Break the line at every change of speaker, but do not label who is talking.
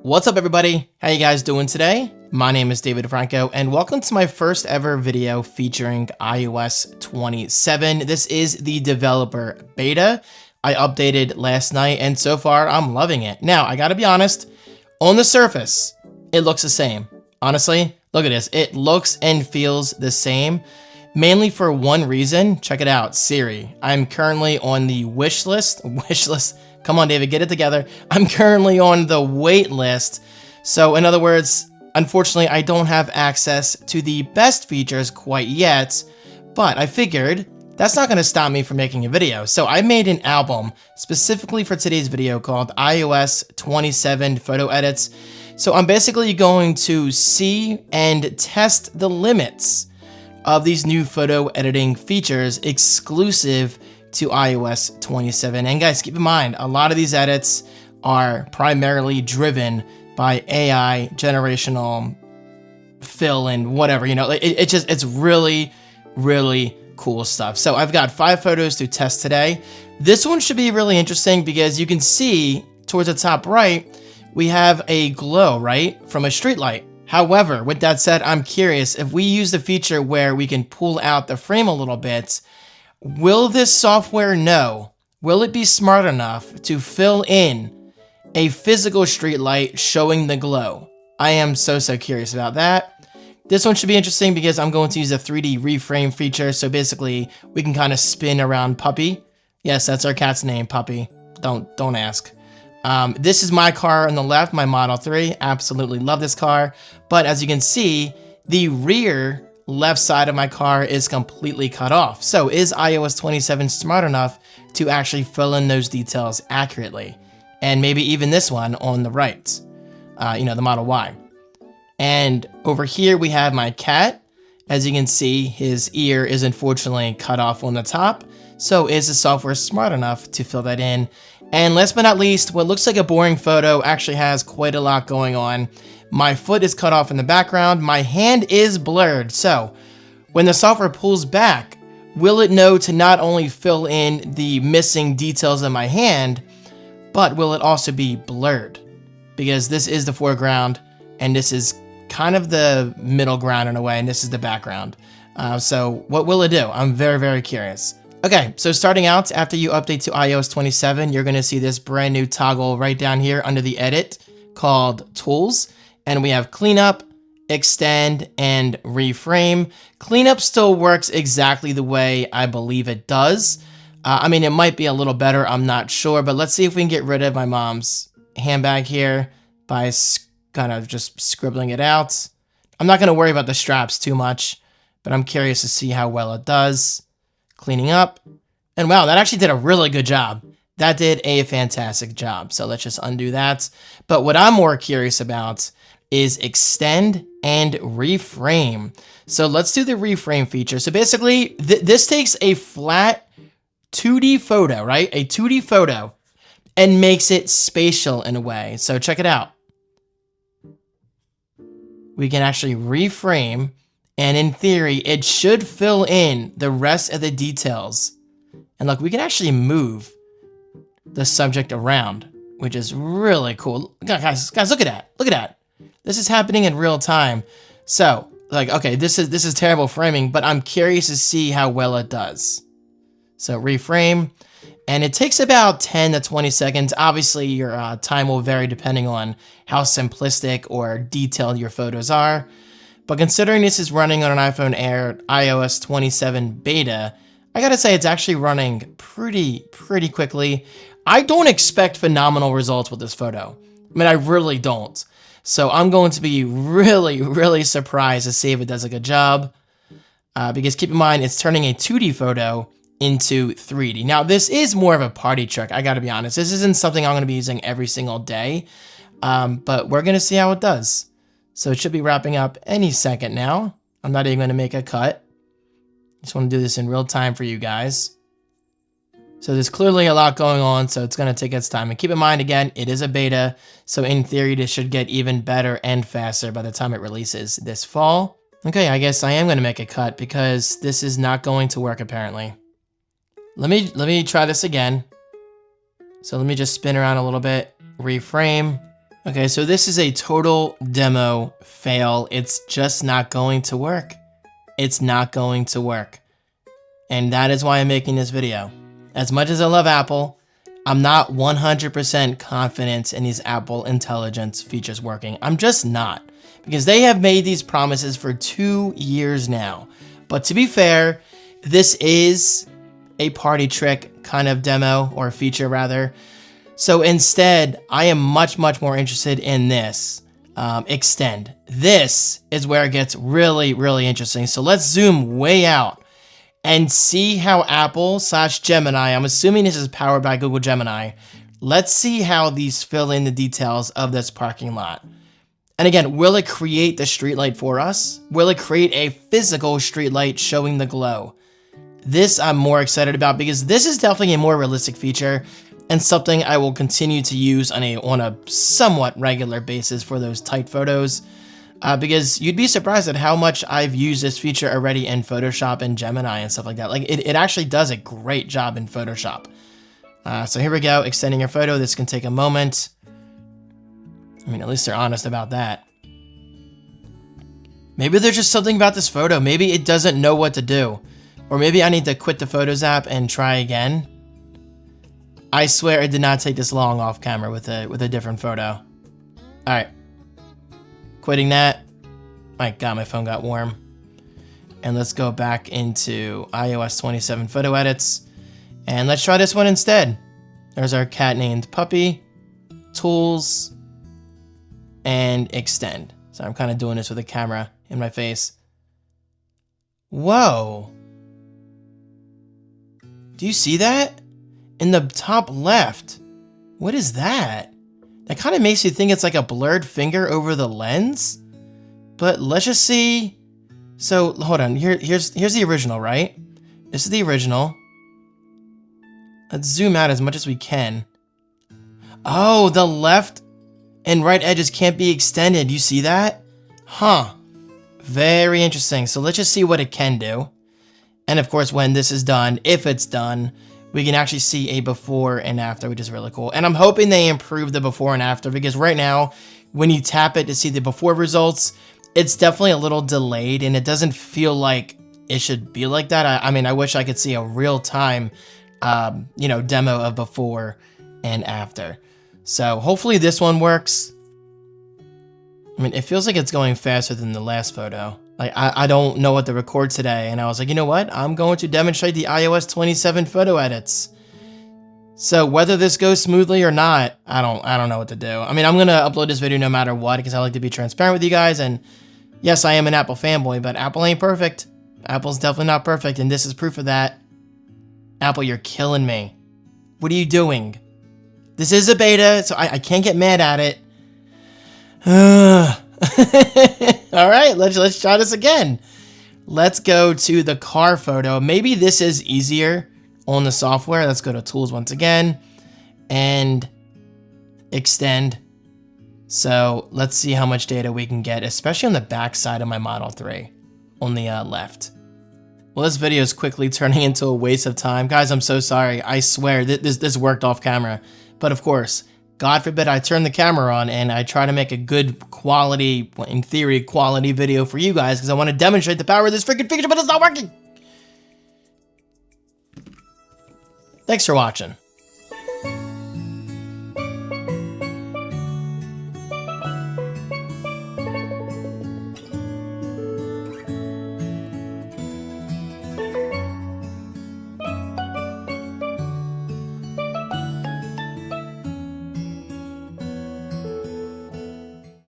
What's up everybody? How you guys doing today? My name is David Franco and welcome to my first ever video featuring iOS 27. This is the developer beta. I updated last night and so far I'm loving it. Now, I gotta be honest, on the surface, it looks the same. Honestly, look at this. It looks and feels the same, mainly for one reason. Check it out, Siri. I'm currently on the wish list. Come on, David, get it together. I'm currently on the wait list. So in other words, unfortunately, I don't have access to the best features quite yet, but I figured that's not gonna stop me from making a video. So I made an album specifically for today's video called iOS 27 Photo Edits. So I'm basically going to see and test the limits of these new photo editing features exclusive to iOS 27. And guys, keep in mind, a lot of these edits are primarily driven by AI, generational fill and whatever, you know, it's really, really cool stuff. So I've got 5 photos to test today. This one should be really interesting because you can see towards the top right, we have a glow, right, from a street light. However, with that said, I'm curious if we use the feature where we can pull out the frame a little bit, will this software know? Will it be smart enough to fill in a physical street light showing the glow? I am so curious about that. This one should be interesting because I'm going to use a 3D reframe feature. So basically, we can kind of spin around Puppy. Yes, that's our cat's name, Puppy. Don't ask. This is my car on the left, my Model 3. Absolutely love this car. But as you can see, the rear left side of my car is completely cut off. So is iOS 27 smart enough to actually fill in those details accurately? And maybe even this one on the right, the Model Y. And over here we have my cat. As you can see, his ear is unfortunately cut off on the top. So is the software smart enough to fill that in? And last but not least, what looks like a boring photo actually has quite a lot going on. My foot is cut off in the background. My hand is blurred. So when the software pulls back, will it know to not only fill in the missing details of my hand, but will it also be blurred? Because this is the foreground and this is kind of the middle ground in a way, and this is the background. So what will it do? I'm very curious. Okay, so starting out, after you update to iOS 27, you're gonna see this brand new toggle right down here under the edit called Tools. And we have Cleanup, Extend, and Reframe. Cleanup still works exactly the way I believe it does. I mean, it might be a little better, I'm not sure, but let's see if we can get rid of my mom's handbag here by kind of just scribbling it out. I'm not gonna worry about the straps too much, but I'm curious to see how well it does. Cleaning up, and wow, that actually did a really good job. That did a fantastic job. So let's just undo that. But what I'm more curious about is extend and reframe. So let's do the reframe feature. So basically, this takes a flat 2D photo, right? A 2D photo, and makes it spatial in a way. So check it out. We can actually reframe, and in theory, it should fill in the rest of the details. And look, we can actually move the subject around, which is really cool. Guys, look at that. Look at that. This is happening in real time. So, like, okay, this is terrible framing, but I'm curious to see how well it does. So reframe, and it takes about 10 to 20 seconds. Obviously, your time will vary depending on how simplistic or detailed your photos are. But considering this is running on an iPhone Air iOS 27 beta, I gotta say it's actually running pretty quickly. I don't expect phenomenal results with this photo. I mean, I really don't. So I'm going to be really surprised to see if it does a good job. Because keep in mind, it's turning a 2D photo into 3D. Now, this is more of a party trick, I gotta be honest. This isn't something I'm gonna be using every single day. But we're gonna see how it does. So it should be wrapping up any second now. I'm not even going to make a cut. Just want to do this in real time for you guys. So there's clearly a lot going on, so it's going to take its time. And keep in mind, again, it is a beta. So in theory, this should get even better and faster by the time it releases this fall. Okay, I guess I am going to make a cut because this is not going to work apparently. Let me try this again. So let me just spin around a little bit, reframe, Okay, so this is a total demo fail. It's just not going to work. It's not going to work. And that is why I'm making this video. As much as I love Apple, I'm not 100% confident in these Apple Intelligence features working. I'm just not. Because they have made these promises for 2 years now. But to be fair, this is a party trick kind of demo, or feature rather. So instead, I am much more interested in this. Extend. This is where it gets really interesting. So let's zoom way out and see how Apple/Gemini, I'm assuming this is powered by Google Gemini. Let's see how these fill in the details of this parking lot. And again, will it create the streetlight for us? Will it create a physical streetlight showing the glow? This I'm more excited about because this is definitely a more realistic feature and something I will continue to use on a somewhat regular basis for those tight photos. Because you'd be surprised at how much I've used this feature already in Photoshop and Gemini and stuff like that. Like it actually does a great job in Photoshop. So here we go, extending your photo. This can take a moment. I mean, at least they're honest about that. Maybe there's just something about this photo. Maybe it doesn't know what to do. Or maybe I need to quit the Photos app and try again. I swear it did not take this long off camera with a different photo. All right. Quitting that. My God, my phone got warm. And let's go back into iOS 27 photo edits. And let's try this one instead. There's our cat named Puppy. Tools. And extend. So I'm kind of doing this with the camera in my face. Whoa. Do you see that? In the top left. What is that? That kind of makes you think it's like a blurred finger over the lens. But let's just see. So hold on. Here's the original, right? This is the original. Let's zoom out as much as we can. Oh, the left and right edges can't be extended. You see that? Huh. Very interesting. So let's just see what it can do. And of course, when this is done, if it's done, we can actually see a before and after, which is really cool. And I'm hoping they improve the before and after, because right now, when you tap it to see the before results, it's definitely a little delayed and it doesn't feel like it should be like that. I mean, I wish I could see a real-time, demo of before and after. So hopefully this one works. I mean, it feels like it's going faster than the last photo. Like, I don't know what to record today, and I was like, you know what? I'm going to demonstrate the iOS 27 photo edits. So whether this goes smoothly or not, I don't know what to do. I mean, I'm gonna upload this video no matter what, because I like to be transparent with you guys, and yes, I am an Apple fanboy, but Apple ain't perfect. Apple's definitely not perfect, and this is proof of that. Apple, you're killing me. What are you doing? This is a beta, so I can't get mad at it. All right, let's try this again. Let's go to the car photo. Maybe this is easier on the software. Let's go to tools once again and extend. So let's see how much data we can get, especially on the back side of my Model 3 on the left. Well, this video is quickly turning into a waste of time. Guys, I'm so sorry. I swear this worked off camera. But of course, God forbid I turn the camera on and I try to make a good quality, in theory, quality video for you guys, because I want to demonstrate the power of this freaking feature, but it's not working. Thanks for watching.